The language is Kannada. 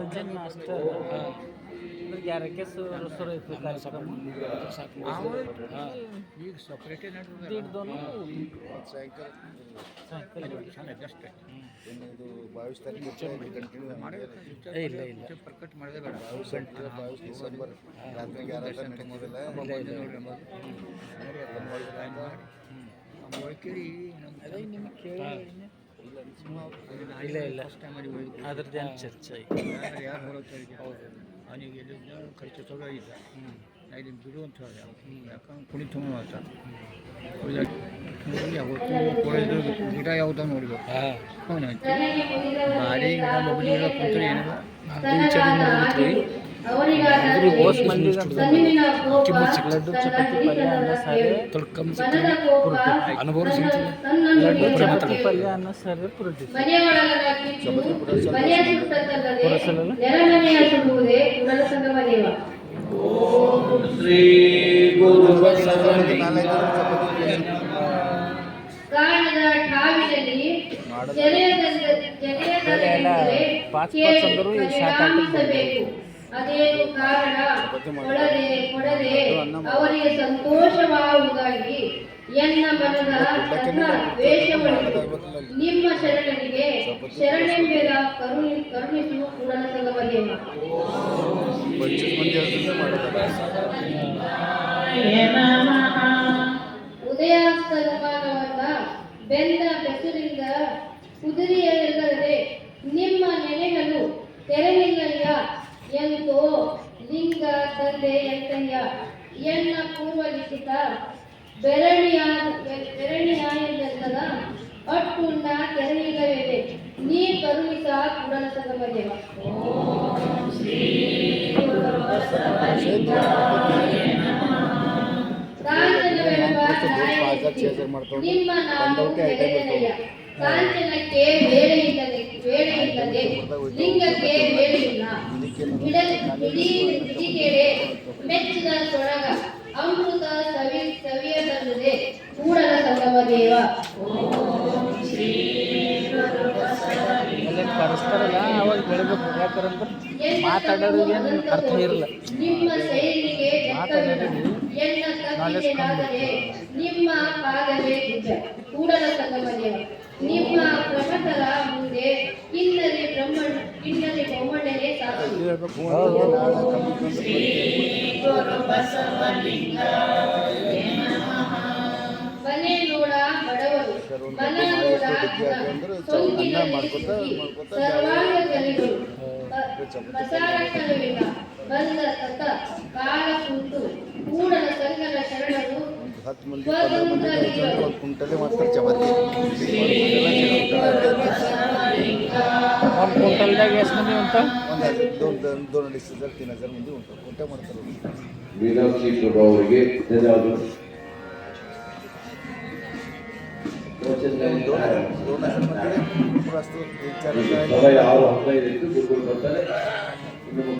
ಭಜನೆ ಅಷ್ಟೇ ಯಾರಕ್ಕೆ ಸುರ ಇತ್ತು ಕಾರ್ಯಕ್ರಮ ಈಗ ಸಪ್ರೇಟೇ दीड दोन ಸಾಯಂಕಾಲ ಅಷ್ಟೇ ಇದು 22 ತಾರೀಕು ಕಂಟಿನ್ಯೂ ಇಲ್ಲ ಇಲ್ಲ ಪ್ರಕಟ ಮಾಡಿದೆ ಬೇಡ 22 ಡಿಸೆಂಬರ್ ರಾತ್ರಿ 11 ನಡೀತದಲ್ಲ ಕೇಳಿ ಅದೇ ನಿಮಗೆ ಕೇಳಿ ಇಲ್ಲ ಇಲ್ಲ ಅದ್ರದ್ದು ಏನು ಚರ್ಚೆ ಯಾರು ಹೊರಗೆ ಅವನಿಗೆ ಎಲ್ಲಿಂದ ಖರ್ಚು ತೊಗೊಳಿದ್ದ ಐದು ಬಿಡು ಅಂತ ಹೇಳಿದೆ ಯಾಕಂದ್ರೆ ಕುಣಿತು ಅಂತ ಯಾವತ್ತು ಕೊಡೋದು ಗಿಡ ಯಾವ್ದು ನೋಡ್ಬೇಕು ಅವನಂತ ಭಾರಿ ಗಿಡ ಮೊಬೈಲ್ ಗಿಡ ಕುಂತ್ರೆ ಏನಿಲ್ಲ ವಿಚಾರ ನೋಡಿದ್ರಿ ಓಸ್ ಮಂದಿ ಲಡ್ಡು ಚಪಾತಿ ಪಲ್ಯ ಅನ್ನ ಸಾರು ಅನುಭವ ಲಡ್ಡು ಚಪಾತಿ ಪಲ್ಯ ಅನ್ನ ಸಾರು ಪುರುಟಿ ಪುರಸಲಲ್ಲ ಶ್ರೀ ಗುರು ಎಲ್ಲ ಪಾಚ್ ಅಂದರು ಈ ಶಾರ್ಟ್ ಹಾಕಬೇಕು. ಅದೇನು ಕಾರಣ ಕೊಡದೆ ಅವರಿಗೆ ಸಂತೋಷವಾಗುವುದಾಗಿ ಎನ್ನ ಮನದ ವೇಷವನ್ನು ನಿಮ್ಮ ಶರಣನಿಗೆ ಶರಣೆಂಬೆದ ಕರುಣಿಸು ಪೂರ್ಣ ಸಂಗಮದೇವ. ಉದಯಾಸ್ತಮಾನವನ್ನ ಬೆಂದ ಬೆಸುರಿಂದ ಕುದುರೆಯಲ್ಲದೆ ನಿಮ್ಮ ನೆನೆಗಳು ತೆರಳಿಲ್ಲಯ್ಯ ಎಂತೋ ಲಿಂಗ ತಂದೆ ಎಂತಯ್ಯ ಎನ್ನ ಪೂರ್ವ ಲಿಖಿತ ಬೆರಣಿಯಾಯಂದದ ಅಟ್ಟುಣ್ಣ ತೆರಳಿಲ್ಲವೇ ನೀ ಕರುಣಿಸ ಕುಡಲ ಸಂಗಮದೇವ. ನಿಮ್ಮ ನಾವು ನೆಲೆಯನಯ್ಯ ಕಾಂಚನಕ್ಕೆ ಬೇಳೆ ಇಲ್ಲದೆ ಲಿಂಗಕ್ಕೆ ಬೇಳೆ ಇಲ್ಲ ಇಡೀ ಇಡಿಕೆರೆ ಮೆಚ್ಚಿದ ಸೊರಗ ಅಮೃತ ಸವಿಯದಲ್ಲದೆ ಕೂಡಲ ಸಂಗಮ ದೇವ. ಕರೆಸ್ತಾರಲ್ಲ ಅವಾಗ ಬೆಳಬೇಕು ಯಾಕಂದ್ರೆ ಮಾತಾಡೋರಿಗೆ ಅರ್ಥ ಇರಲ್ಲ. ನಿಮ್ಮ ಶೈಲಿಗೆ ನಿಮ್ಮ ಪಾದವೇ ನಿಜ ಕೂಡಲ ಸಂಗಮ ದೇವ. ನಿಮ್ಮ ಪ್ರಮಥರ ಮುಂದೆ ಕಿನ್ನರಿ ಬ್ರಹ್ಮಣ್ಣನೇ ಸಾಕು. ಮನೆ ನೋಡ ಬಡವರು ಮನ ನೋಡ ಸರ್ವಾಂಗಗಳಿಗಳು ಬಸಾರಕವಿಲ್ಲ ಬಂದ ತತ ಕಾಲ ಕುಂಟು ಕೂಡಲ ಸಂಗನ ಶರಣರು 10 ಮಂದಿ 15 ಮಂದಿ ಒಂದು ಕುಂಟಲೆ ಮಾಡ್ತಾರೆ ಚಪಾತಿ. ಒಂದು ಕುಂಟಲ್ದಾಗ ಎಷ್ಟು ಮಂದಿ ಅಂತ ಒಂದು 2,000 3,000 ಮಂದಿ ಉಂಟು ಊಟ ಮಾಡ್ತಾರೆ. ಮೀನಾಕ್ಷಿ ಪ್ರಭಾ ಅವರಿಗೆ ಧನ್ಯವಾದಗಳು. ಸಭೆ 6 15 ಗುರುಗಳು ಬರ್ತಾರೆ.